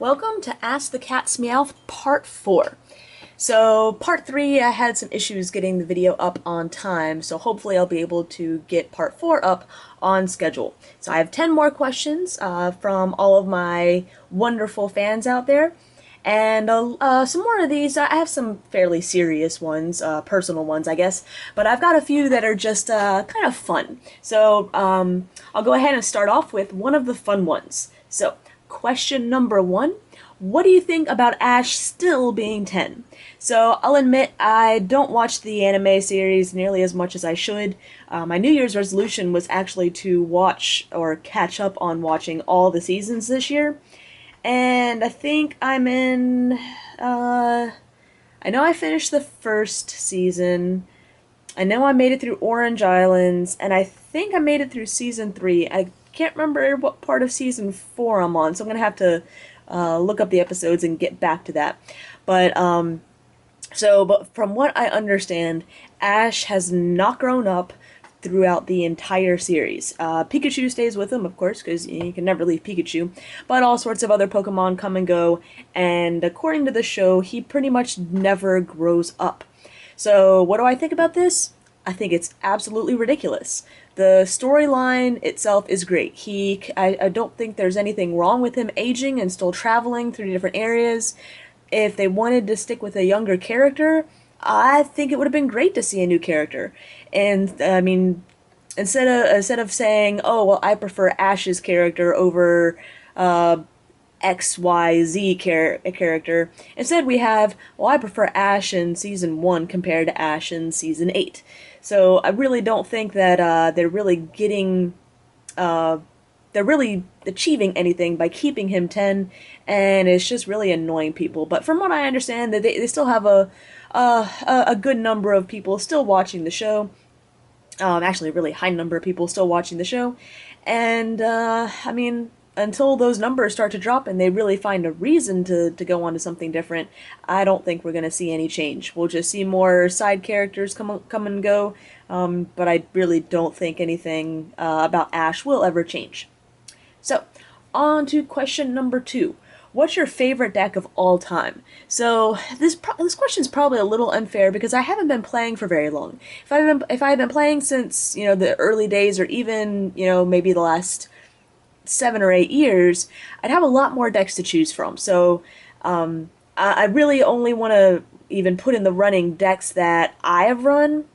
Welcome to Ask the Cat's Meowth Part 4. So, Part 3, I had some issues getting the video up on time, so hopefully I'll be able to get Part 4 up on schedule. So I have 10 more questions from all of my wonderful fans out there. And some more of these, I have some fairly serious ones, personal ones, I guess, but I've got a few that are just kind of fun. So I'll go ahead and start off with one of the fun ones. So, question number 1. What do you think about Ash still being 10? So, I'll admit I don't watch the anime series nearly as much as I should. My New Year's resolution was actually to watch or catch up on watching all the seasons this year. And I think I'm in, I know I finished the first season. I know I made it through Orange Islands, and I think I made it through season 3. I can't remember what part of season 4 I'm on, so I'm going to have to look up the episodes and get back to that. But from what I understand, Ash has not grown up throughout the entire series. Pikachu stays with him, of course, because you can never leave Pikachu, but all sorts of other Pokemon come and go, and according to the show, he pretty much never grows up. So, what do I think about this? I think it's absolutely ridiculous. The storyline itself is great. I don't think there's anything wrong with him aging and still traveling through different areas. If they wanted to stick with a younger character, I think it would have been great to see a new character. And I mean, instead of saying, "Oh, well, I prefer Ash's character over XYZ character," instead we have, "Well, I prefer Ash in season 1 compared to Ash in season 8." So I really don't think that they're really getting they're really achieving anything by keeping him 10, and it's just really annoying people. But from what I understand, they still have a good number of people still watching the show. Actually, a really high number of people still watching the show. And, I mean, until those numbers start to drop and they really find a reason to go on to something different, I don't think we're going to see any change. We'll just see more side characters come and go, but I really don't think anything about Ash will ever change. So, on to question number 2. What's your favorite deck of all time? So this question's probably a little unfair because I haven't been playing for very long. If I had been playing since the early days, or even maybe the last 7 or 8 years, I'd have a lot more decks to choose from. So I really only want to even put in the running decks that I have run.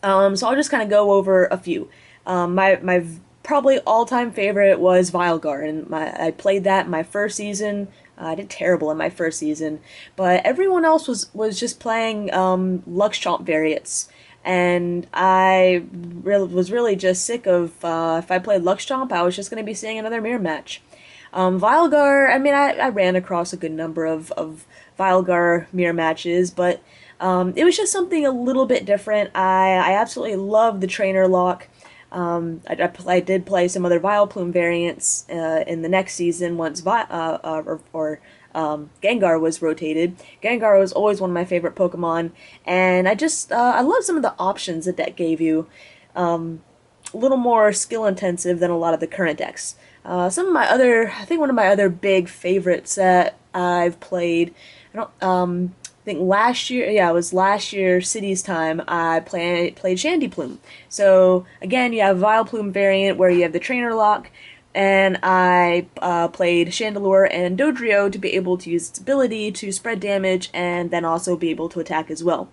So I'll just kind of go over a few. My probably all-time favorite was Vilgar, and I played that in my first season. I did terrible in my first season, but everyone else was just playing Luxchomp variants, and I was really just sick of if I played Luxchomp, I was just going to be seeing another mirror match. Vilgar, I mean, I ran across a good number of Vilgar mirror matches, but it was just something a little bit different. I absolutely love the trainer lock. I did play some other Vileplume variants in the next season once Gengar was rotated. Gengar was always one of my favorite Pokemon, and I love some of the options the deck gave you. A little more skill intensive than a lot of the current decks. I think one of my other big favorites that I've played, I think last year, it was last year, City's time, I played Shandyplume. So, again, you have Vileplume variant where you have the trainer lock, and I played Chandelure and Dodrio to be able to use its ability to spread damage and then also be able to attack as well.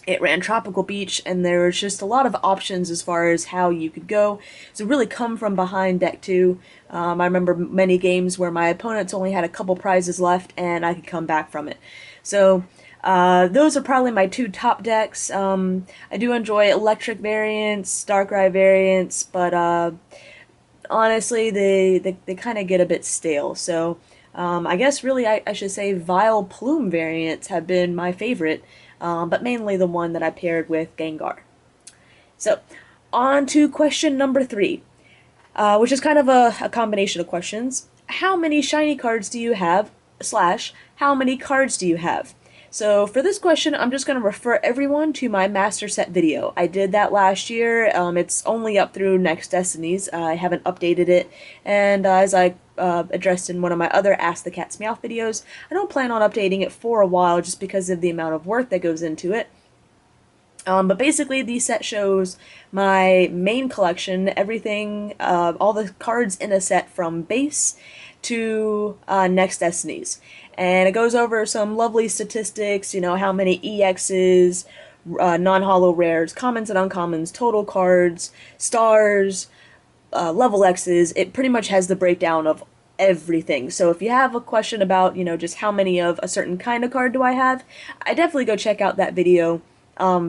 It ran Tropical Beach, and there was just a lot of options as far as how you could go. So really come from behind deck 2. I remember many games where my opponents only had a couple prizes left, and I could come back from it. So those are probably my 2 top decks. I do enjoy electric variants, Darkrai variants, but honestly, they kind of get a bit stale. So I guess really I should say Vileplume variants have been my favorite, but mainly the one that I paired with Gengar. So, on to question number 3, which is kind of a combination of questions. How many shiny cards do you have, / how many cards do you have? So for this question, I'm just going to refer everyone to my master set video. I did that last year. It's only up through Next Destinies. I haven't updated it. And as I addressed in one of my other Ask the Cat's Meowth videos, I don't plan on updating it for a while just because of the amount of work that goes into it. But basically, the set shows my main collection, everything, all the cards in a set from base to Next Destinies. And it goes over some lovely statistics, you know, how many EXs, non-holo rares, commons and uncommons, total cards, stars, level X's. It pretty much has the breakdown of everything. So if you have a question about, you know, just how many of a certain kind of card do I have, I definitely go check out that video.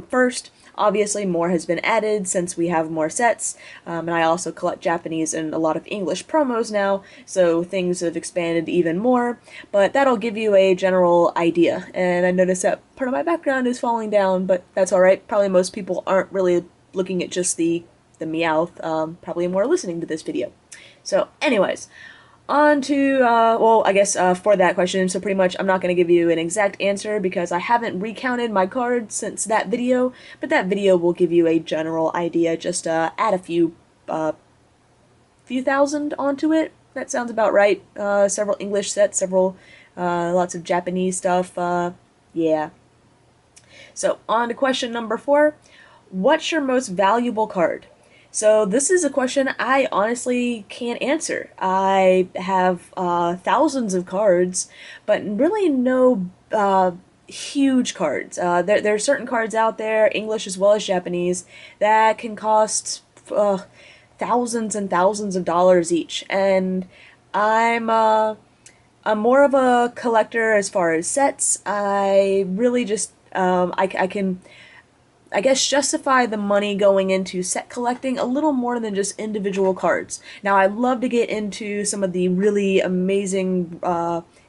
First, obviously more has been added since we have more sets, and I also collect Japanese and a lot of English promos now, so things have expanded even more, but that'll give you a general idea. And I notice that part of my background is falling down, but that's alright. Probably most people aren't really looking at just the Meowth, probably more listening to this video. So anyways, on to, well, I guess for that question, so pretty much I'm not going to give you an exact answer because I haven't recounted my cards since that video, but that video will give you a general idea. Just add a few thousand onto it. That sounds about right. Several English sets, several, lots of Japanese stuff, yeah. So on to question number 4. What's your most valuable card? So this is a question I honestly can't answer. I have thousands of cards, but really no huge cards. There are certain cards out there, English as well as Japanese, that can cost thousands and thousands of dollars each. And I'm more of a collector as far as sets. I really just I can, I guess, justify the money going into set collecting a little more than just individual cards. Now, I'd love to get into some of the really amazing,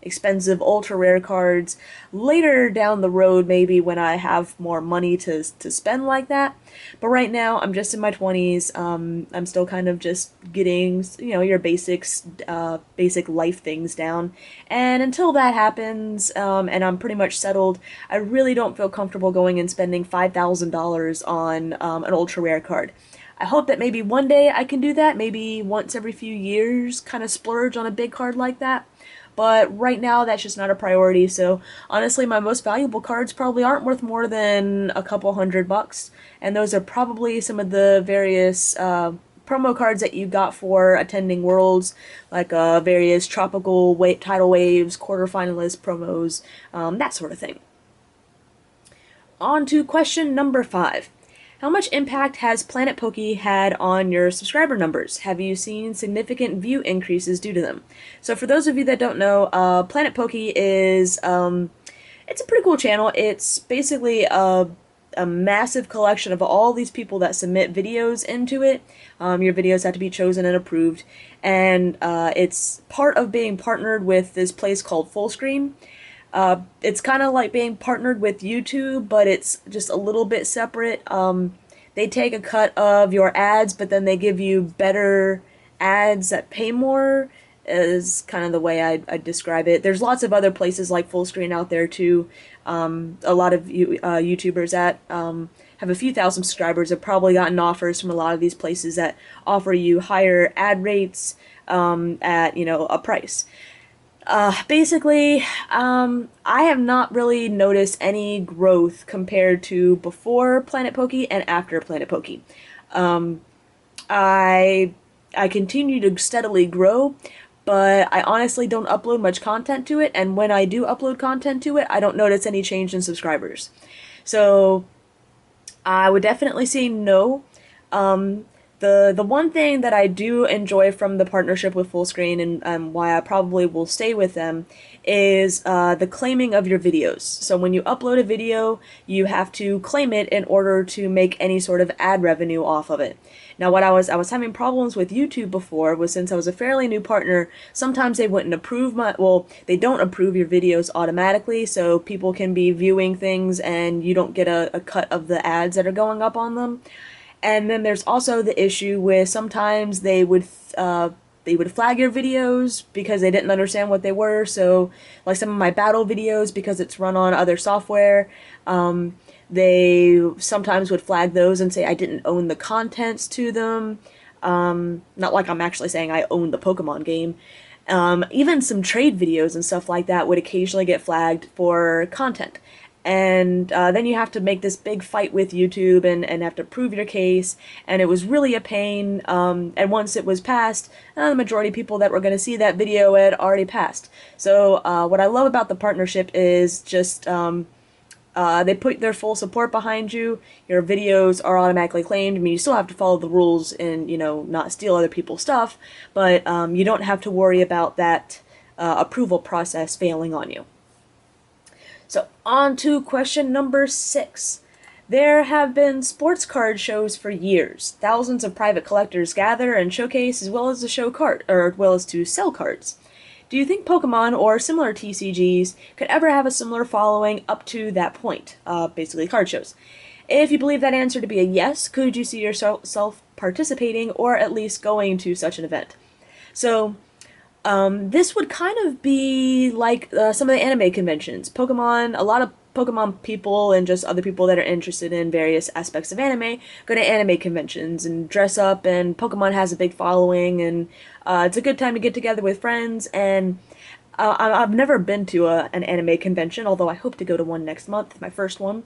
expensive, ultra rare cards later down the road, maybe when I have more money to spend like that. But right now, I'm just in my 20s. I'm still kind of just getting, you know, your basics, basic life things down. And until that happens, and I'm pretty much settled, I really don't feel comfortable going and spending $5,000 on an ultra rare card. I hope that maybe one day I can do that, maybe once every few years, kind of splurge on a big card like that. But right now, that's just not a priority, so honestly, my most valuable cards probably aren't worth more than a couple $100, and those are probably some of the various promo cards that you got for attending Worlds, like various tropical tidal waves, quarterfinalist promos, that sort of thing. On to question number 5. How much impact has Planet Poke had on your subscriber numbers? Have you seen significant view increases due to them? So for those of you that don't know, Planet Poke is, it's a pretty cool channel. It's basically a massive collection of all these people that submit videos into it. Your videos have to be chosen and approved, and it's part of being partnered with this place called Fullscreen. It's kind of like being partnered with YouTube, but it's just a little bit separate. They take a cut of your ads, but then they give you better ads that pay more, is kind of the way I describe it. There's lots of other places like Fullscreen out there too. A lot of YouTubers that have a few thousand subscribers have probably gotten offers from a lot of these places that offer you higher ad rates at, you know, a price. Basically, I have not really noticed any growth compared to before Planet Poke and after Planet Poke. I continue to steadily grow, but I honestly don't upload much content to it, and when I do upload content to it, I don't notice any change in subscribers. So, I would definitely say no. The one thing that I do enjoy from the partnership with Fullscreen, and why I probably will stay with them, is the claiming of your videos. So when you upload a video, you have to claim it in order to make any sort of ad revenue off of it. Now, what I was having problems with YouTube before was, since I was a fairly new partner, sometimes they wouldn't approve they don't approve your videos automatically, so people can be viewing things and you don't get a cut of the ads that are going up on them. And then there's also the issue with sometimes they would they would flag your videos because they didn't understand what they were. So, like some of my battle videos, because it's run on other software, they sometimes would flag those and say I didn't own the contents to them. Not like I'm actually saying I own the Pokemon game. Even some trade videos and stuff like that would occasionally get flagged for content. And then you have to make this big fight with YouTube and have to prove your case. And it was really a pain. And once it was passed, the majority of people that were going to see that video had already passed. So what I love about the partnership is just they put their full support behind you. Your videos are automatically claimed. I mean, you still have to follow the rules and, you know, not steal other people's stuff, but you don't have to worry about that approval process failing on you. So, on to question number 6. There have been sports card shows for years. Thousands of private collectors gather and showcase as well as to show card, or as well as to sell cards. Do you think Pokemon or similar TCGs could ever have a similar following up to that point? Basically, card shows. If you believe that answer to be a yes, could you see yourself participating or at least going to such an event? So, this would kind of be like some of the anime conventions. Pokemon, a lot of Pokemon people and just other people that are interested in various aspects of anime go to anime conventions and dress up, and Pokemon has a big following, and it's a good time to get together with friends. And I've never been to an anime convention, although I hope to go to one next month, my first one.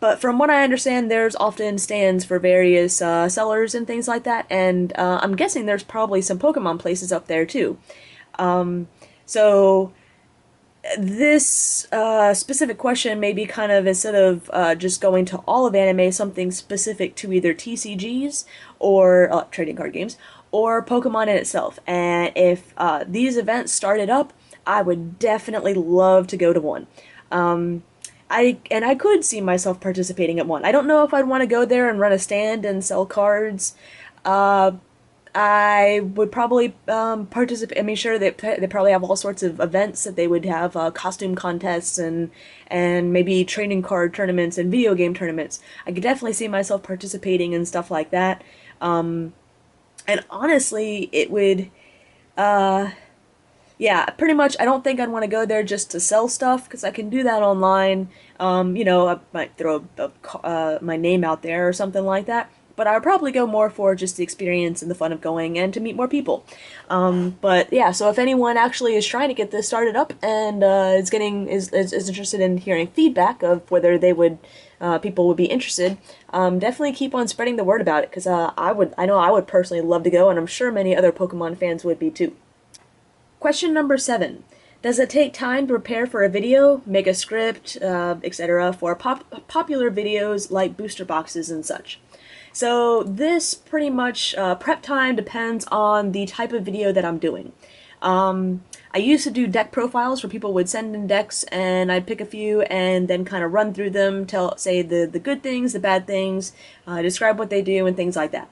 But from what I understand, there's often stands for various sellers and things like that, and I'm guessing there's probably some Pokemon places up there too. So this specific question may be kind of, instead of just going to all of anime, something specific to either TCGs or trading card games or Pokemon in itself. And if these events started up, I would definitely love to go to one. I could see myself participating at one. I don't know if I'd want to go there and run a stand and sell cards. I would probably participate. I mean, sure, they probably have all sorts of events that they would have costume contests and maybe trading card tournaments and video game tournaments. I could definitely see myself participating in stuff like that. And honestly, it would. Yeah, pretty much. I don't think I'd want to go there just to sell stuff because I can do that online. You know, I might throw my name out there or something like that. But I would probably go more for just the experience and the fun of going and to meet more people. But yeah, so if anyone actually is trying to get this started up and is interested in hearing feedback of whether they would people would be interested, definitely keep on spreading the word about it because I know I would personally love to go, and I'm sure many other Pokemon fans would be too. Question number 7. Does it take time to prepare for a video, make a script, etc. for popular videos like booster boxes and such? So this pretty much prep time depends on the type of video that I'm doing. I used to do deck profiles where people would send in decks and I'd pick a few and then kind of run through them, say the good things, the bad things, describe what they do and things like that.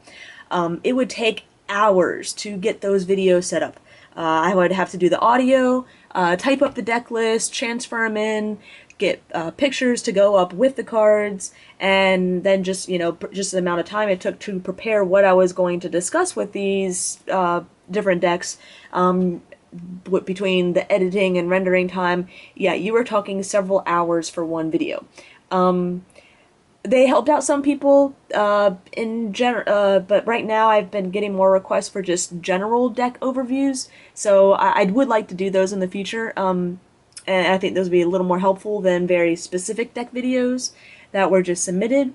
It would take hours to get those videos set up. I would have to do the audio, type up the deck list, transfer them in, get pictures to go up with the cards, and then just the amount of time it took to prepare what I was going to discuss with these different decks. Between the editing and rendering time, yeah, you were talking several hours for one video. They helped out some people in general, but right now I've been getting more requests for just general deck overviews, so I would like to do those in the future, and I think those would be a little more helpful than very specific deck videos that were just submitted.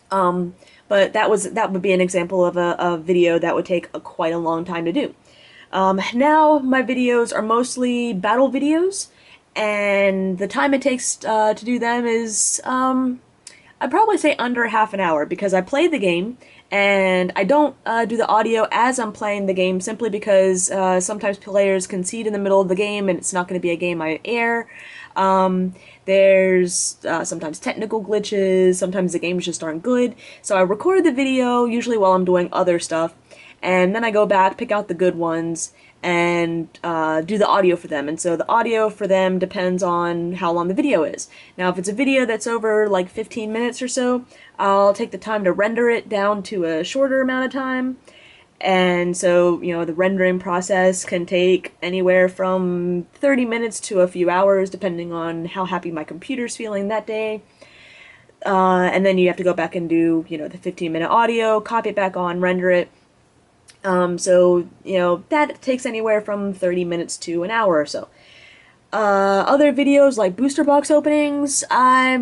But that would be an example of a video that would take quite a long time to do. Now my videos are mostly battle videos, and the time it takes to do them is I'd probably say under half an hour because I play the game and I don't do the audio as I'm playing the game simply because sometimes players concede in the middle of the game and it's not going to be a game I air. There's sometimes technical glitches, sometimes the games just aren't good. So I record the video usually while I'm doing other stuff, and then I go back, pick out the good ones, and do the audio for them. And so the audio for them depends on how long the video is. Now if it's a video that's over like 15 minutes or so, I'll take the time to render it down to a shorter amount of time, And so, you know, the rendering process can take anywhere from 30 minutes to a few hours, depending on how happy my computer's feeling that day. And then you have to go back and do, you know, the 15-minute audio, copy it back on, render it. So, you know, that takes anywhere from 30 minutes to an hour or so. Other videos like booster box openings, I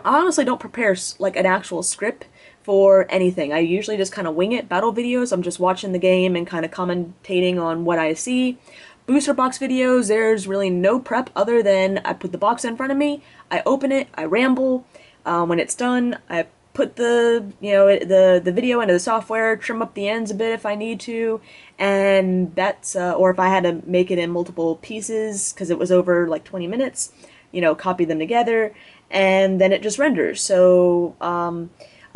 honestly don't prepare like an actual script for anything. I usually just kind of wing it. Battle videos, I'm just watching the game and kind of commentating on what I see. Booster box videos, there's really no prep other than I put the box in front of me, I open it, I ramble. When it's done, I put the the video into the software, trim up the ends a bit if I need to, and that's or if I had to make it in multiple pieces because it was over like 20 minutes, you know, copy them together, and then it just renders. So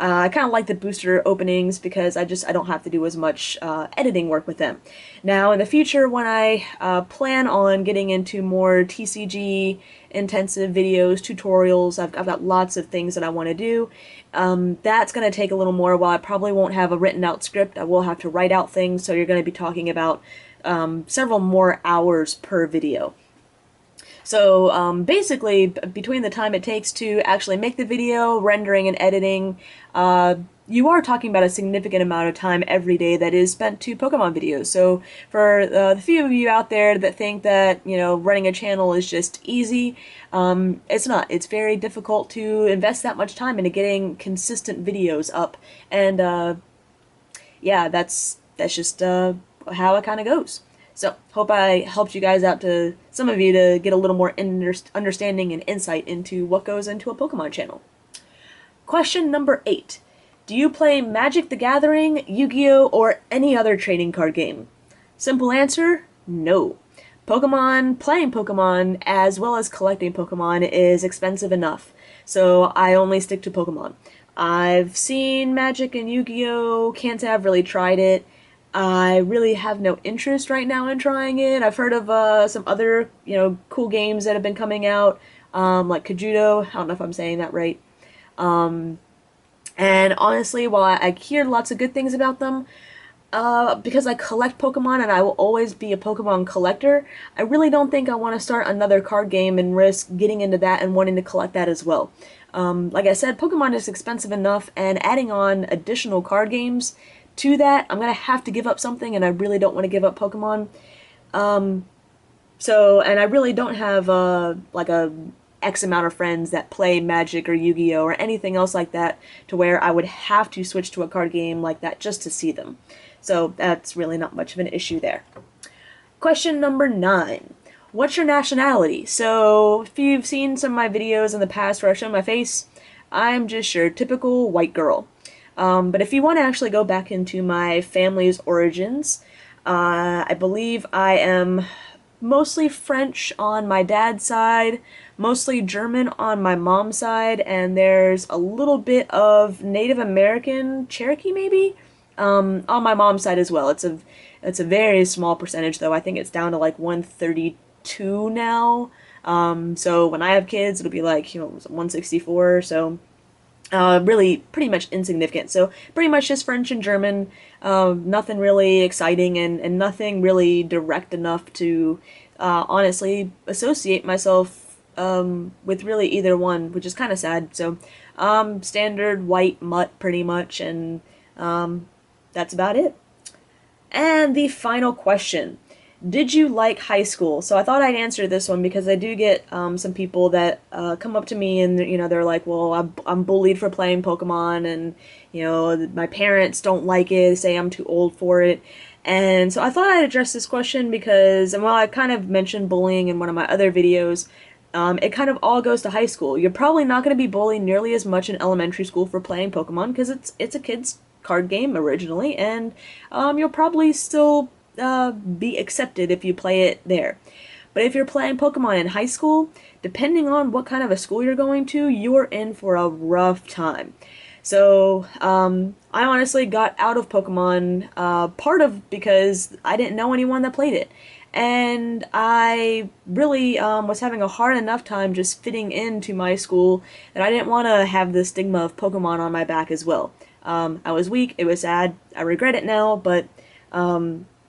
I kind of like the booster openings because I don't have to do as much editing work with them. Now in the future, when I plan on getting into more TCG intensive videos, tutorials, I've got lots of things that I want to do. That's going to take a little more while. I probably won't have a written out script. I will have to write out things, so you're going to be talking about several more hours per video. So basically, between the time it takes to actually make the video, rendering and editing, you are talking about a significant amount of time every day that is spent to Pokemon videos. So for the few of you out there that think that, you know, running a channel is just easy, it's not. It's very difficult to invest that much time into getting consistent videos up. And yeah, that's just how it kind of goes. So, hope I helped you guys out, to some of you, to get a little more understanding and insight into what goes into a Pokemon channel. Question number 8. Do you play Magic the Gathering, Yu-Gi-Oh, or any other trading card game? Simple answer, no. Playing Pokemon, as well as collecting Pokemon, is expensive enough. So I only stick to Pokemon. I've seen Magic and Yu-Gi-Oh, can't say I've really tried it. I really have no interest right now in trying it. I've heard of some other, you know, cool games that have been coming out, like Kajudo. I don't know if I'm saying that right. And honestly, while I hear lots of good things about them, because I collect Pokemon and I will always be a Pokemon collector, I really don't think I want to start another card game and risk getting into that and wanting to collect that as well. Like I said, Pokemon is expensive enough, and adding on additional card games to that, I'm gonna have to give up something, and I really don't want to give up Pokemon. And I really don't have like a X amount of friends that play Magic or Yu-Gi-Oh or anything else like that, to where I would have to switch to a card game like that just to see them. So that's really not much of an issue there. Question number 9. What's your nationality? So if you've seen some of my videos in the past where I've shown my face, I'm just your typical white girl. But if you want to actually go back into my family's origins, I believe I am mostly French on my dad's side, mostly German on my mom's side, and there's a little bit of Native American, Cherokee maybe, on my mom's side as well. It's a very small percentage though. I think it's down to like 132 now. So when I have kids, it'll be like, you know, 164. So really pretty much insignificant. So pretty much just French and German, nothing really exciting, and nothing really direct enough to honestly associate myself with really either one, which is kind of sad. So standard white mutt pretty much, and that's about it. And the final question. Did you like high school? So I thought I'd answer this one because I do get some people that come up to me and, you know, they're like, well, I'm bullied for playing Pokemon, and, you know, my parents don't like it, say I'm too old for it. And so I thought I'd address this question because, and while I kind of mentioned bullying in one of my other videos, it kind of all goes to high school. You're probably not going to be bullied nearly as much in elementary school for playing Pokemon because it's a kid's card game originally, and you'll probably still be accepted if you play it there. But if you're playing Pokemon in high school, depending on what kind of a school you're going to, you're in for a rough time. So I honestly got out of Pokemon part of because I didn't know anyone that played it. And I really was having a hard enough time just fitting into my school that I didn't want to have the stigma of Pokemon on my back as well. I was weak. It was sad. I regret it now, but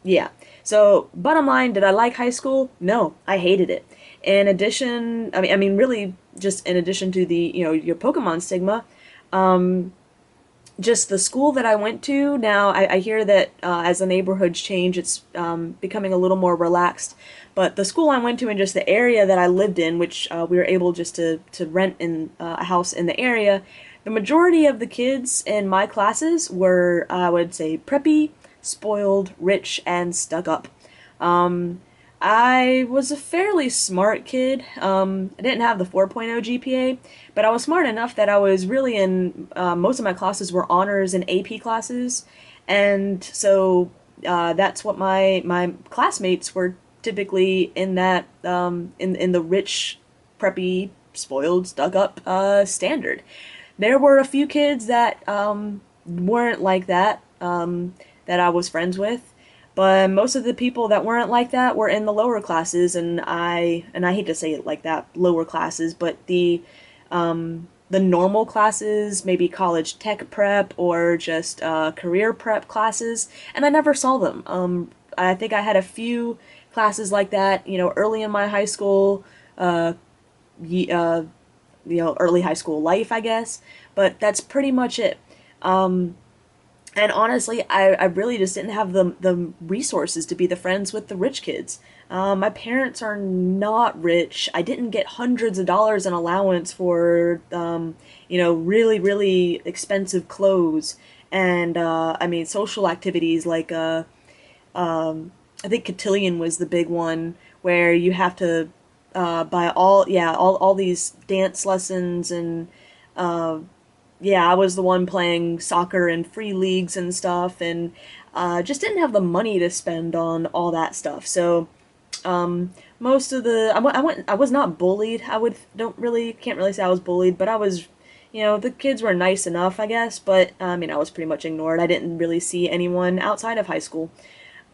yeah. So, bottom line, did I like high school? No, I hated it. In addition, I mean, really, just in addition to the, your Pokemon stigma, just the school that I went to now, I hear that as the neighborhoods change, it's becoming a little more relaxed. But the school I went to and just the area that I lived in, which we were able just to rent in a house in the area, the majority of the kids in my classes were, I would say, preppy, spoiled, rich, and stuck up. Um, I was a fairly smart kid. I didn't have the 4.0 GPA, but I was smart enough that I was really in most of my classes were honors and AP classes, and so that's what my classmates were typically in that in the rich, preppy, spoiled, stuck up standard. There were a few kids that weren't like that that I was friends with, but most of the people that weren't like that were in the lower classes, and I hate to say it like that, lower classes, but the normal classes, maybe college tech prep or just career prep classes, and I never saw them. I think I had a few classes like that, early in my high school, ye- uh, early high school life, I guess, but that's pretty much it. And honestly, I really just didn't have the resources to be the friends with the rich kids. My parents are not rich. I didn't get hundreds of dollars in allowance for, really, really expensive clothes. And, I mean, social activities like, I think cotillion was the big one where you have to buy all these dance lessons and, yeah, I was the one playing soccer and free leagues and stuff, and just didn't have the money to spend on all that stuff. So most of the I was not bullied. I would don't really can't really say I was bullied, but I was, the kids were nice enough, I guess. But I mean, I was pretty much ignored. I didn't really see anyone outside of high school.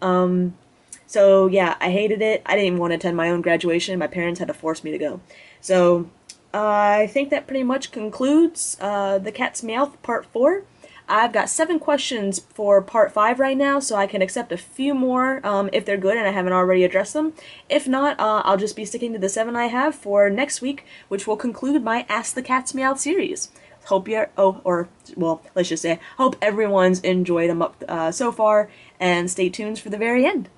So yeah, I hated it. I didn't even want to attend my own graduation. My parents had to force me to go. So I think that pretty much concludes the Cat's Meowth Part 4. I've got 7 questions for Part 5 right now, so I can accept a few more if they're good and I haven't already addressed them. If not, I'll just be sticking to the 7 I have for next week, which will conclude my Ask the Cat's Meowth series. Hope you're, well, let's just say, hope everyone's enjoyed them up so far, and stay tuned for the very end.